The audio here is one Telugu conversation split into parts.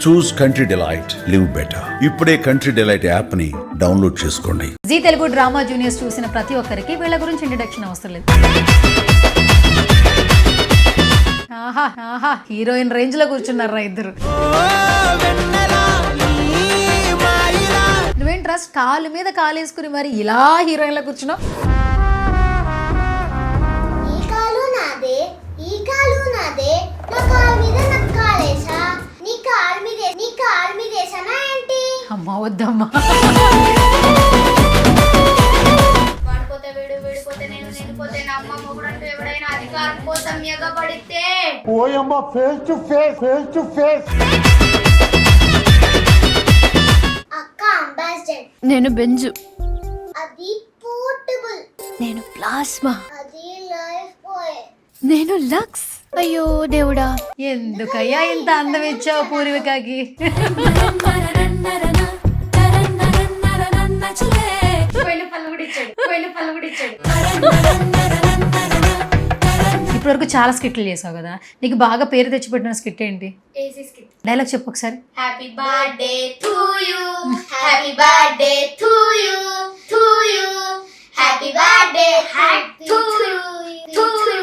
చూస్ కంట్రీ డిలైట్, లివ్ బెటర్. ఇప్పుడే కంట్రీ డిలైట్ యాప్ ని డౌన్లోడ్ చేసుకోండి. జీ తెలుగు డ్రామా జూనియర్స్ చూసిన ప్రతి ఒక్కరికి వీళ్ళ గురించి ఇంట్రడక్షన్ అవసరం లేదు. ఆహా హీరోయిన్ రేంజ్ లో కూర్చున్నారా ఇద్దరు. నువ్వేంట్రా కాలు మీద కాలు వేసుకుని మరి ఇలా హీరోయిన్ లో కూర్చున్నావు? అమ్మా వద్దమ్మా. నేను బెంజు, అది పోర్టబుల్. నేను ప్లాస్మా, అది లైఫ్ బాయ్. నేను లక్స్. అయ్యో దేవుడా, ఎందుకయ్యా ఇంత అందం ఇచ్చావు పూర్వికకి? ఇప్పటివరకు చాలా స్కిట్లు చేసావు కదా, నీకు బాగా పేరు తెచ్చిపెట్టిన స్కిట్ ఏంటి? డైలాగ్ చెప్పు ఒకసారి. Happy birthday to you, happy birthday to you, to you, happy birthday to you, to you.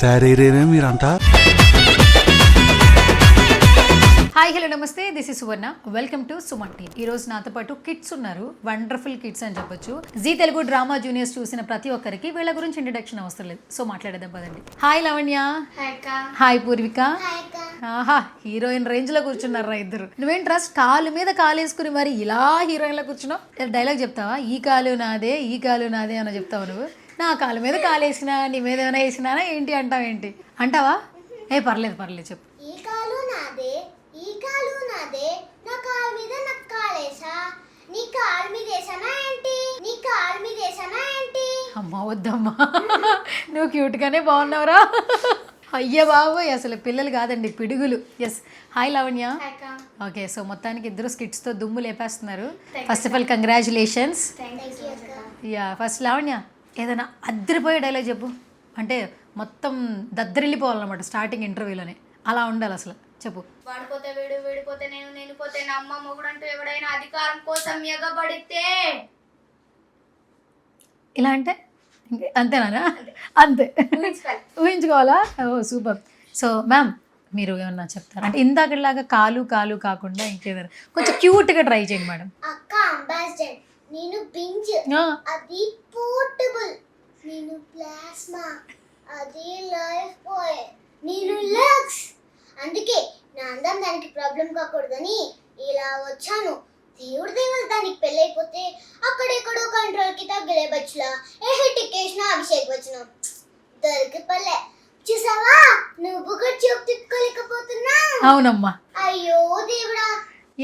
తయారైరేనే మీరంతా. హాయ్ హలో నమస్తే, this is Suvarna. Welcome to Suman TV. ఈ రోజు నాతో పాటు కిడ్స్ ఉన్నారు, వండర్ఫుల్ కిడ్స్ అని చెప్పొచ్చు. జీ తెలుగు డ్రామా జూనియర్స్ చూసిన ప్రతి ఒక్కరికి వీళ్ళ గురించి ఇంట్రడక్షన్ అవసరం లేదు, సో మాట్లాడేద్దాం పదండి. హాయ్ లవణ్య. హాయ్ పూర్విక. ఆహా హీరోయిన్ రేంజ్ లో కూర్చున్నారా ఇద్దరు. నువ్వేంట్రా కాలు మీద కాలు వేసుకుని మరి ఇలా హీరోయిన్ లో కూర్చున్నావు? డైలాగ్ చెప్తావా? ఈ కాలు నాదే, ఈ కాలు నాదే అని చెప్తావు నువ్వు. నా కాలు మీద కాలు వేసినా, నీ మీద ఏమైనా వేసినా ఏంటి అంటావు? ఏంటి అంటావా? పర్లేదు చెప్పు. ఈ కాలు నాదే, ఈ కాలు నాదే, నా కాలు మీద నాకు కాలేసా, నీ కాలు మీద వేసానా ఏంటి, నీ కాలు మీద వేసానా ఏంటి? అమ్మా వద్దమ్మా, నువ్వు క్యూట్ గానే బాగున్నావురా. అయ్య బాబోయ్, అసలు పిల్లలు కాదండి పిడుగులు. Yes. Hi Lavanya. Okay, so మొత్తానికి ఇద్దరు స్కిట్స్ తో దుమ్ము లేపేస్తున్నారు. First of all congratulations. Yeah, first Lavanya ఏదైనా అద్దరిపోయే డైలాగ్ చెప్పు. అంటే మొత్తం దద్దరిల్లిపోవాలన్నమాట స్టార్టింగ్ ఇంటర్వ్యూలోనే, అలా ఉండాలి అసలు. చెప్పు. వాడిపోతే వీడు, వీడిపోతే నేను, నేను పోతే నా అమ్మ, మొగుడంటూ ఎవడైనా అధికారం కోసం ఎగబడితే. ఇలా అంటే అంతేనా? అంతే ఊహించుకోవాలా? ఓ సూపర్. సో మ్యామ్ మీరు ఏమన్నా చెప్తారా? అంటే ఇందాకలాగా కాలు కాలు కాకుండా ఇంకేదైనా కొంచెం క్యూట్గా ట్రై చేయండి మేడం. అక్క అంబాసిడర్, నేను బింజ్, అది పోర్టబుల్. నేను ప్లాస్మా, అది లైఫ్ బాయ్. నేను లక్స్, అందుకే నా అందం దానికి ప్రాబ్లం కాకూడదని ఇలా వచ్చాను. దేవుడు దానికి పెళ్ళైపోతే అక్కడెక్కడో కంట్రోల్ కి తగ్గలే బచ్చులా టికేషన్ అభిషేక్ వచ్చిన దొరికి పల్లె. చూసావా, నువ్వు కూడా చూపు తిప్పుకోలేకపోతున్నా. అవునమ్మా. అయ్యో దేవుడా,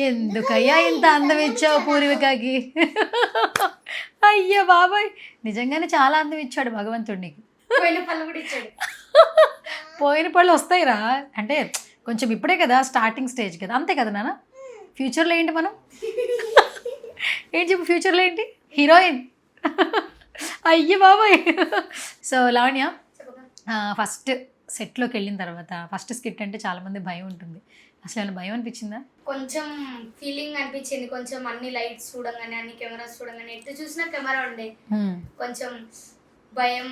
ఎందుకయ్యా ఇంత అందం ఇచ్చావు పూర్వికకి? అయ్యో బాబాయ్, నిజంగానే చాలా అందం ఇచ్చాడు భగవంతుడు నీకు. పోయిన పళ్ళు వస్తాయిరా, అంటే కొంచెం ఇప్పుడే కదా స్టార్టింగ్ స్టేజ్ కదా, అంతే కదా నాన్న. ఫ్యూచర్లో ఏంటి మనం? ఏంటి చెప్పు, ఫ్యూచర్లో ఏంటి? హీరోయిన్. అయ్యో బాబాయ్. సో లావణ్య, ఫస్ట్ సెట్లోకి వెళ్ళిన తర్వాత ఫస్ట్ స్కిట్ అంటే చాలామంది భయం ఉంటుంది, అసలు ఏమైనా భయం అనిపించిందా? కొంచెం ఫీలింగ్ అనిపించింది. కొంచెం అన్ని లైట్స్ చూడంగానే, అన్ని కెమెరాస్ చూడంగానే, ఎటు చూసినా కెమెరా ఉండే, కొంచెం భయం,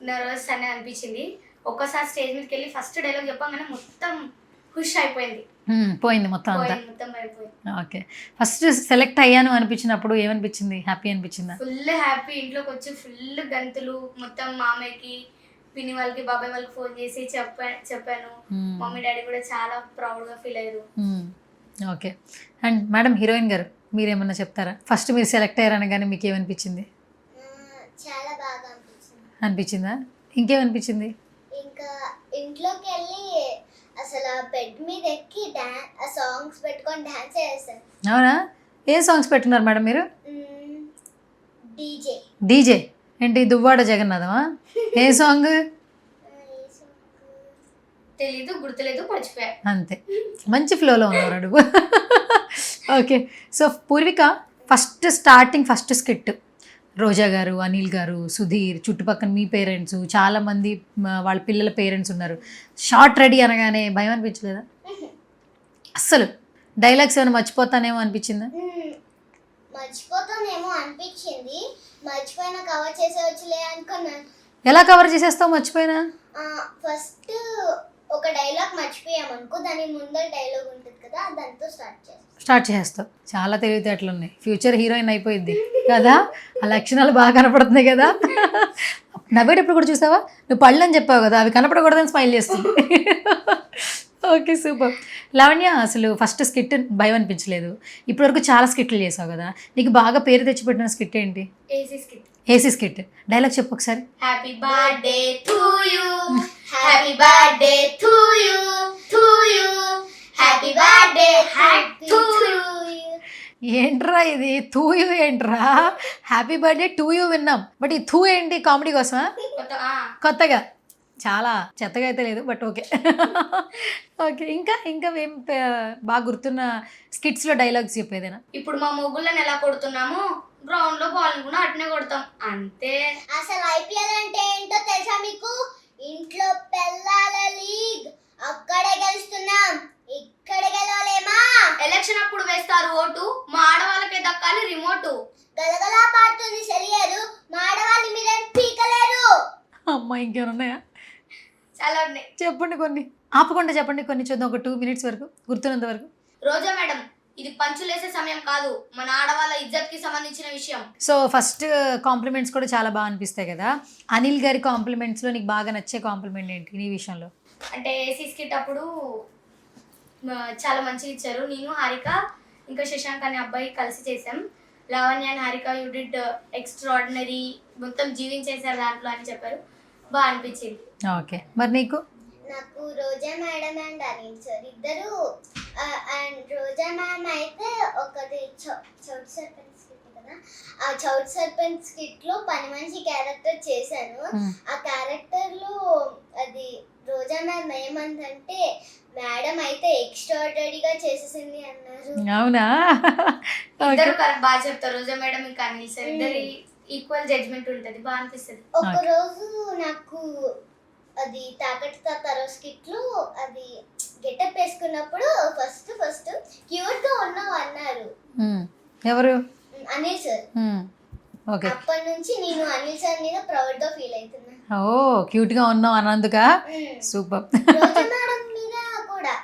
నర్వస్ అని అనిపించింది. ఒక్కసారి స్టేజ్ మీదకి వెళ్ళి ఫస్ట్ డైలాగ్ చెప్పగానే మొత్తం ఖుష్ అయిపోయింది, పోయింది మొత్తం అంతా. మొత్తం అయిపోయింది. ఓకే, ఫస్ట్ సెలెక్ట్ అయ్యాను అనిపించినప్పుడు ఏమనిపించింది? హ్యాపీ అనిపించిందా? Full happy. ఇంట్లోకి వచ్చి ఫుల్ గంతులు, మొత్తం మామయ్యకి, పిన్ని వాళ్ళకి, బాబాయ్ వాళ్ళకి ఫోన్ చేసి చెప్పాను. మమ్మీ డాడీ కూడా చాలా ప్రౌడ్ గా ఫీల్ అయ్యారు. ఓకే. అండ్ మేడం హీరోయిన్ గారు, మీరేమన్నా చెప్తారా? ఫస్ట్ మీరు సెలెక్ట్ అయ్యారని కానీ మీకు ఏమనిపించింది? చాలా బాగా అనిపించిందా? ఇంకేమనిపించింది? ఇంకా ఇంట్లోకి వెళ్ళి అసలు బెడ్ మీద ఎక్కి సాంగ్స్ పెట్టుకొని డాన్స్ చేస్తాను. అవునా? ఏ సాంగ్స్ పెట్టున్నారు మేడం మీరు? డీజే ఏంటి, దువ్వాడ జగన్నాథమా? ఏ సాంగ్? తెలీదు, గుర్తులేదు, మర్చిపోయా. అంతే, మంచి ఫ్లోలో ఉన్నారు అడుగు. Okay, so Purvika first starting first skit Roja గారు, అనిల్ గారు, సుధీర్, చుట్టుపక్కల మీ పేరెంట్స్, చాలామంది వాళ్ళ పిల్లల పేరెంట్స్ ఉన్నారు. షార్ట్ రెడీ అనగానే భయం అనిపించలేదా అస్సలు? డైలాగ్స్ ఏమైనా మర్చిపోతానేమో అనిపించిందా? మర్చిపోతానేమో అనిపించింది, మర్చిపోయినా కవర్ చేసేవచ్చులే అనుకున్నాను. ఎలా కవర్ చేసేస్తావు మర్చిపోయినా? ఫస్ట్ ఒక డైలాగ్ మర్చిపోయామనుకో, దాని ముందర డైలాగ్ ఉంటుంది కదా, దాంతో స్టార్ట్ చేస్తావు. చాలా తెలివితేటలు ఉన్నాయి, ఫ్యూచర్ హీరోయిన్ అయిపోయింది కదా. ఆ లక్షణాలు బాగా కనపడుతున్నాయి కదా. నవ్వేటప్పుడు కూడా చూసావా, నువ్వు పళ్ళు అని చెప్పావు కదా, అవి కనపడకూడదని స్మైల్ చేస్తుంది. Okay, super. లావణ్య, అసలు ఫస్ట్ స్కిట్ భయం అనిపించలేదు, ఇప్పటివరకు చాలా స్కిట్లు చేసావు కదా, నీకు బాగా పేరు తెచ్చిపెట్టిన స్కిట్ ఏంటి? AC skit. డైలాగ్ చెప్పు ఒకసారి. Happy birthday to you, happy birthday to you, to you, happy birthday to you. ఏంట్రా ఇది తూ యూ? ఏంట్రా హ్యాపీ బర్త్డే టు యూ విన్నాం, బట్ ఈ థూ ఏంటి? కామెడీ కోసమా? కొత్తగా, చాలా చెత్తగా అయితే లేదు, బట్ ఓకే. ఓకే, ఇంకా ఏం బాగా గుర్తున్న స్కిట్స్లో డైలాగ్స్ చెప్పేదేనా? ఇప్పుడు మా మొగ్గులను ఎలా కొడుతున్నామో గ్రౌండ్ లో బాల్ కూడా అట్నే కొడతాం అంతే. అసలు ఐపీఎల్ అంటే ఏంటో తెలుసా మీకు? ఇంట్లో పెళ్ళాల లీగ్, అక్కడే గెలుస్తున్నాం, ఇక్కడ గెలవలేమా? ఎలక్షన్ అప్పుడు వేస్తారు ఓటు, మా ఆడవాళ్ళకే దక్కాలి రిమోటు. గలగలా పాడుతుంది సెలియరు, మా ఆడవాళ్ళు మీరేం పీకలేరు. అమ్మా, ఇంకేమున్నాయా? చాలా ఉన్నాయి, చెప్పండి కొన్ని. ఆపకుండా చెప్పండి కొన్ని, చూద్దాం. ఒక 2 minutes వరకు, గుర్తున్నంత వరకు. రోజా మేడం, ఇది పంచులేసే సమయం కాదు, మన ఆడవాళ్ళ ఇజ్జత్ కి సంబంధించిన విషయం. సో ఫస్ట్ కాంప్లిమెంట్స్ కూడా చాలా బాగా అనిపిస్తాయి కదా. అనిల్ గారి కాంప్లిమెంట్స్లో నీకు బాగా నచ్చే కాంప్లిమెంట్ ఏంటి నీ విషయంలో? అంటే ఏసీ స్కిట్ అప్పుడు చాలా మంచిగా ఇచ్చారు. నేను, హారిక, ఇంకా శశాంక్ అనే అబ్బాయి కలిసి చేసాం. Lavanya and Harika you did extraordinary, మొత్తం జీవించేశారు దాంట్లో అని చెప్పారు, బాగా అనిపించింది. ఓకే, మరి నీకు? నాకు రోజా మేడం అండ్ అనిల్ సార్ ఇద్దరు, అండ్ రోజా మ్యామ్ అయితే ఒకటి చౌట్ సర్పంచ్ స్కిట్ కదా, ఆ చౌట్ సర్పంచ్ స్కిట్ లో పని మనిషి క్యారెక్టర్ చేశాను. ఆ క్యారెక్టర్ లో అది రోజా మ్యామ్ ఏమందంటే, మేడం అయితే ఎక్స్ట్రాడినరీగా చేసేసింది అన్నారు. అవునా? ఇద్దరు బాగా చెప్తారు, రోజా మేడం ఇంకా అనిల్ సార్ ఇద్దరు ఈక్వల్ జడ్జ్మెంట్ ఉంటుంది, బాగా అనిపిస్తుంది. ఒక రోజు నాకు అది తాకట్టు తాతారో స్కిట్ లో అది గెటప్ వేసుకున్నప్పుడు ఫస్ట్ క్యూట్ గా ఉన్నావు అన్నారు. ఎవరు? అనిల్ సార్. ఓకే, అప్పటి నుంచి నేను అనిల్ సార్ మీద ప్రౌడ్ గా ఫీల్ అవుతున్నా. ఓ, క్యూట్ గా ఉన్నావు అన్నందుక? సూపర్. రోజా మేడం మీద కూడా.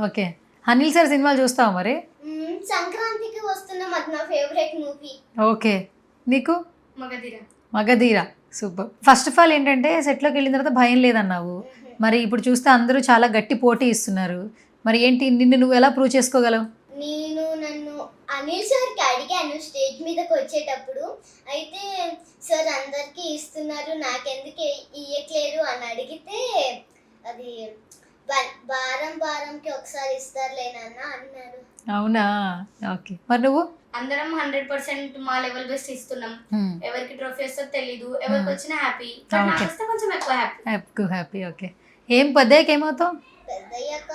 ఓకే, అనిల్ సార్ సినిమాలు చూస్తావా మరి? సంక్రాంతికి వస్తున్నాం, అది నా ఫేవరెట్ మూవీ. ఓకే, నీకు? Magadheera. Super. First of all ఏంటంటే, సెట్లోకి వెళ్ళిన తర్వాత భయం లేదన్నావు, మరి ఇప్పుడు చూస్తే అందరూ చాలా గట్టి పోటీ ఇస్తున్నారు, మరి ఏంటి నిన్ను నువ్వు ఎలా ప్రూవ్ చేసుకోగలవు? నన్ను అనిల్ సార్కి అడిగాను స్టేజ్ మీదకి వచ్చేటప్పుడు, అయితే సార్ అందరికీ ఇస్తున్నారు నాకెందుకు ఇయ్యట్లేరు అని అడిగితే, అది వారంకి ఒకసారి ఇస్తారులేనన్న అన్నారు. అవునా? ఓకే, మరి నువ్వు? అందరం 100% మా లెవెల్ బెస్ట్ ఇస్తున్నాం. ఎవరికి ట్రోఫీ వస్తుందో తెలీదు, ఎవరికి వచ్చినా హ్యాపీ, కొంచెం ఎక్కువ హ్యాపీ. ఓకే, ఏం పెద్దయ్యాక ఏమవుతావు? పెద్దయ్యాక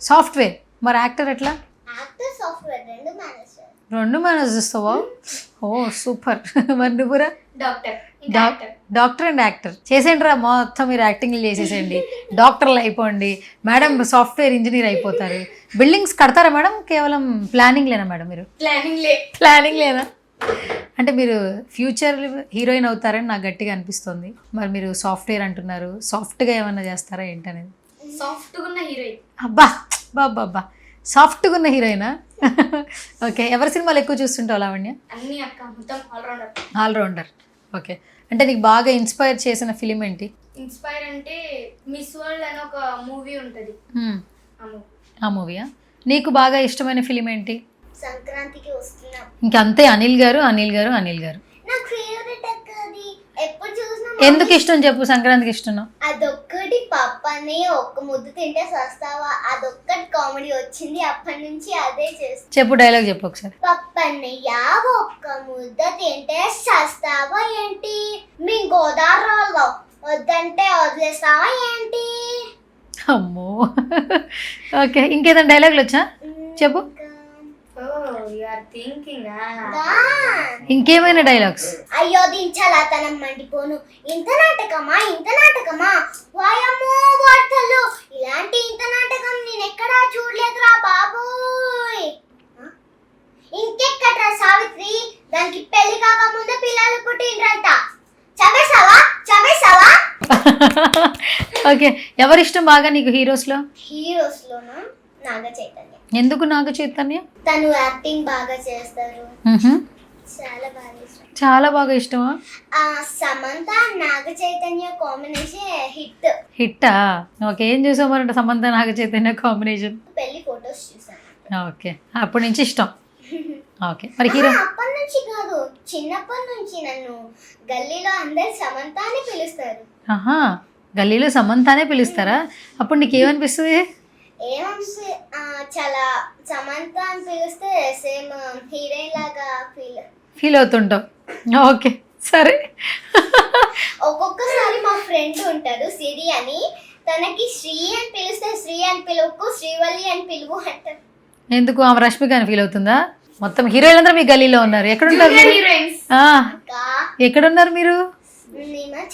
సాఫ్ట్వేర్. మరి యాక్టర్ ఎట్లా? యాక్టర్, సాఫ్ట్వేర్ రెండు మేనేజ్ చేస్తావా? ఓ సూపర్. మరి నువ్వురా? డాక్టర్ అండ్ యాక్టర్ చేసేయండి రా, మొత్తం మీరు యాక్టింగ్లు చేసేసేయండి, డాక్టర్లు అయిపోండి, మేడం సాఫ్ట్వేర్ ఇంజనీర్ అయిపోతారు. బిల్డింగ్స్ కడతారా మేడం? కేవలం ప్లానింగ్ లేనా మేడం? మీరు ప్లానింగ్ లేనా? అంటే మీరు ఫ్యూచర్ హీరోయిన్ అవుతారని నాకు గట్టిగా అనిపిస్తుంది. మరి మీరు సాఫ్ట్వేర్ అంటున్నారు, సాఫ్ట్గా ఏమన్నా చేస్తారా ఏంటనేది? అబ్బా బాబా, సాఫ్ట్గా ఉన్న హీరోయినా? ఓకే, ఎవరి సినిమాలు ఎక్కువ చూస్తుంటావు లావణ్య? ఆల్రౌండర్. ఓకే, అంటే నీకు బాగా ఇన్స్పైర్ చేసిన ఫిలిం ఏంటి? ఇన్స్పైర్ అంటే మిస్ వరల్డ్ అని ఒక మూవీ ఉంటుంది, ఆ మూవీయా? నీకు బాగా ఇష్టమైన ఫిలిం ఏంటి? సంక్రాంతికి వస్తున్నాం. ఇంకంతే, అనిల్ గారు. నాకు ఫేవరెట్ అక్కది, ఎప్పుడు చూసినా. ఎందుకు ఇష్టం చెప్పు, సంక్రాంతికి ఇష్టం? అదొక్కటి, పప్పని ఒక్క ముద్దు తింటే సస్తావా, అదొక్కటి కామెడీ వచ్చింది, అప్పటి నుంచి అదే చేస్తా. చెప్పు, డైలాగ్ చెప్పు ఒకసారి. పప్పన్నయ్య ఒక్క ముద్ద తింటే సస్తావా ఏంటి, మీ గోదావరిలో వద్దంటే వదిలేస్తావా ఏంటి? అమ్మో. ఓకే, ఇంకేదైనా డైలాగులు వచ్చా చెప్పు. Are thinking. ఇంకేమైనా డైలాగ్స్? అయ్యో దించాలా తనం మండిపోను, ఇంత నాటకమా వాయమ్మో వార్తలు, ఇలాంటి ఇంత నాటకం నేను ఎక్కడా చూడలేదురా బాబోయ్. ఇంకెక్కడ్రా సావిత్రి, దానికి పెళ్లి కాకముందే పిల్లలు పుట్టిండ్రంట. చంపేశావా? ఓకే, ఎవరిష్టం బాగా నీకు హీరోస్లోనా? నాగ చైతన్య. ఎందుకు నాగ చైతన్య? తను యాక్టింగ్ బాగా చేస్తారు, చాలా బాగా ఇష్టం. చాలా బాగా ఇష్టమా? సమంత నాగ చైతన్య కాంబినేషన్ హిట్టా? ఓకే, ఏం చూసావు మరి సమంత నాగ చైతన్య కాంబినేషన్? పెళ్లి ఫొటోస్ చూసాను. ఓకే, అప్పటి నుంచి ఇష్టం. ఓకే, మరి హీరో? అప్పటి నుంచి కాదు, చిన్నప్పటి నుంచి నన్ను గల్లీలో అందరు సమంత అని పిలుస్తారు. ఆహా, గల్లీలో సమంతానే పిలుస్తారా? అప్పుడు నీకు ఏమనిపిస్తుంది? చాలా సమంత అని పిలిస్తే సేమ్ హీరోయిన్ లాగా ఫీల్ అవుతుంటావు. ఓకే, సరే. ఒక్కొక్కసారి మా ఫ్రెండ్ ఉంటాడు సిరి అని, తనకి శ్రీ అని పిలిస్తే శ్రీ అని పిలువకు, శ్రీవల్లి అని పిలువు అంటారు. ఎందుకు? ఆమె రష్మిక అని ఫీల్ అవుతుందా? మొత్తం హీరోయిన్ అందరూ మీ గల్లీలో ఉన్నారు. ఎక్కడుంటారు మీరు? ఎక్కడున్నారు మీరు?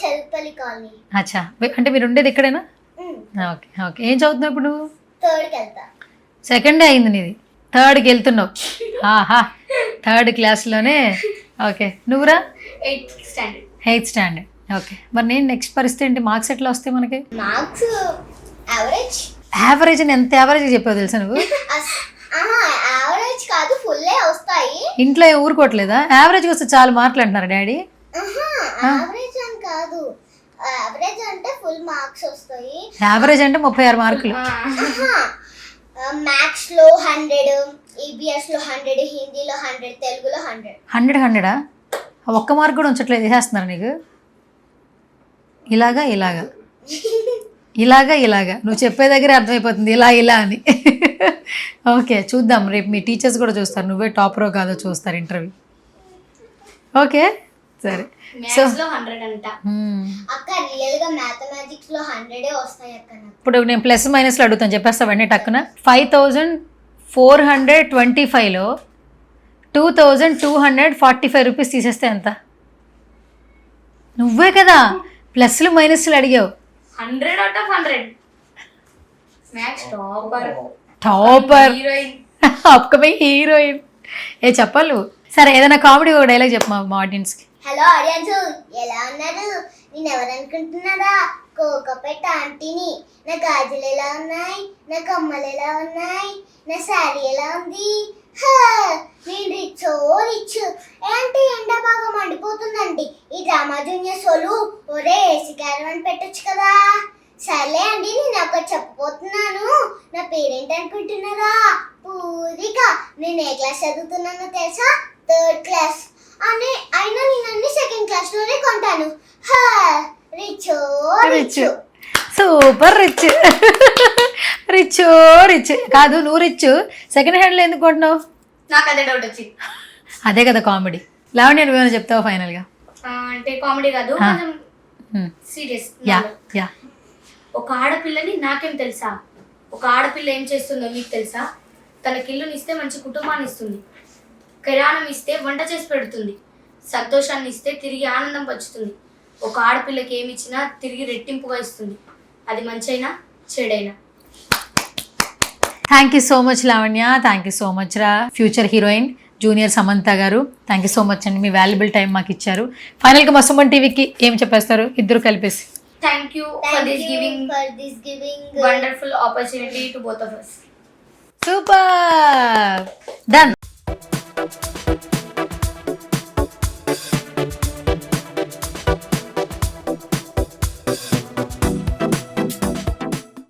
చెరుపల్లి కాలనీ. అచ్చా, అంటే మీరు ఉండేది ఎక్కడైనా? ఓకే ఓకే, ఏం చదువుతున్నావు ఇప్పుడు నువ్వు? థర్డ్కి వెళ్తా. సెకండే అయింది నీది, థర్డ్కి వెళ్తున్నావు. ఆహా, థర్డ్ క్లాస్లోనే. ఓకే, నువ్వురా? 8th standard. ఓకే, మరి నేను నెక్స్ట్ పరిస్థితి ఏంటి? మార్క్స్ ఎట్లా వస్తాయి మనకి? మార్క్స్ యావరేజ్ అని ఎంత యావరేజ్ చెప్పావు తెలుసా నువ్వు? యావరేజ్ కాదు, ఫుల్లే వస్తాయి. ఇంట్లో ఊరుకోవట్లేదా? యావరేజ్ వస్తే చాలు మాట్లాడుతున్నారు డాడీ. యావరేజ్ అని కాదు, యావరేజ్ అంటే ఫుల్ మార్క్స్ వస్తాయి. యావరేజ్ అంటే 36 మార్కులు. మ్యాథ్స్ లో 100, ఈబిఎస్ లో 100, హిందీలో 100, తెలుగులో 100. 100 ఒక్క మార్క్ కూడా ఉంచట్లేదు, వేసేస్తున్నారు నీకు. ఇలాగా నువ్వు చెప్పే దగ్గరే అర్థమైపోతుంది ఇలా అని. ఓకే, చూద్దాం, రేపు మీ టీచర్స్ కూడా చూస్తారు నువ్వే టాపరో కాదో చూస్తారు ఇంటర్వ్యూ. ఓకే, సరే. సో అక్క రియల్ గా మ్యాథమెటిక్స్ లో 100 వస్తాయి అక్క. ఇప్పుడు నేను ప్లస్ మైనస్లో అడుగుతాను, చెప్పేస్తా వెంటనే టక్కున. 5425లో 2245 రూపీస్ తీసేస్తే ఎంత? నువ్వే కదా ప్లస్లు మైనస్లు అడిగావు. 100 out of 100. Maths topper, upcoming heroine. చెప్పాలి నువ్వు. సరే, ఏదైనా కామెడీ ఒక డైలాగ్ చెప్పు మా ఆడియన్స్కి. హలో ఆడియన్స్, ఎలా ఉన్నారు? నేను ఎవరనుకుంటున్నారా? కోకపెట్ట ఆంటీని. నా గాజులు ఎలా ఉన్నాయి? నా కమ్మలు ఎలా ఉన్నాయి? నా శారీ ఎలా ఉంది? నేను రిచ్ ఏంటి ఎండ బాగా మండిపోతుందండి. ఈ డ్రామా జూనియర్స్ వాళ్ళు ఒరే ఏసీ క్యారవాన్ పెట్టొచ్చు కదా. సర్లే అండి, నేను ఒకటి చెప్పబోతున్నాను. నా పేరేంటి అనుకుంటున్నారా? పూరిక. నేను ఏ క్లాస్ చదువుతున్నానో తెలుసా? 3rd class. అయినా నేను అన్ని 2nd క్లాస్ లోనే కొంటాను. రిచ్. Super rich. రిచ్ కాదు, నువ్వు రిచ్. సెకండ్ హ్యాండ్లో ఎందుకు కొంటున్నావు? నాకు అదే డౌట్ వచ్చింది. అదే కదా కామెడీ. లావణ్య నువ్వేమైనా చెప్తావా ఫైనల్గా? అంటే కామెడీ కాదు, కొంచెం సీరియస్. యా. ఒక ఆడపిల్లని నాకేం తెలుసా? ఒక ఆడపిల్ల ఏం చేస్తుందో మీకు తెలుసా? తనకి ఇల్లుని ఇస్తే మంచి కుటుంబాన్ని ఇస్తుంది, కిరాణం ఇస్తే వంట చేసి పెడుతుంది, సంతోషాన్ని ఇస్తే తిరిగి ఆనందం పంచుతుంది. ఒక ఆడపిల్లకి ఏమి ఇచ్చినా తిరిగి రెట్టింపుగా ఇస్తుంది, అది మంచైనా చెడైనా. Thank you so much Lavanya, thank you so much రా. ఫ్యూచర్ హీరోయిన్ జూనియర్ సమంత గారు, థ్యాంక్ యూ సో మచ్ అండి, మీ వాల్యుబుల్ టైం మాకు ఇచ్చారు. ఫైనల్గా మా సుమన్ టీవీకి ఏం చెప్పేస్తారు ఇద్దరు కలిపేసి? Thank you for this giving wonderful opportunity to both of us. Super! Done.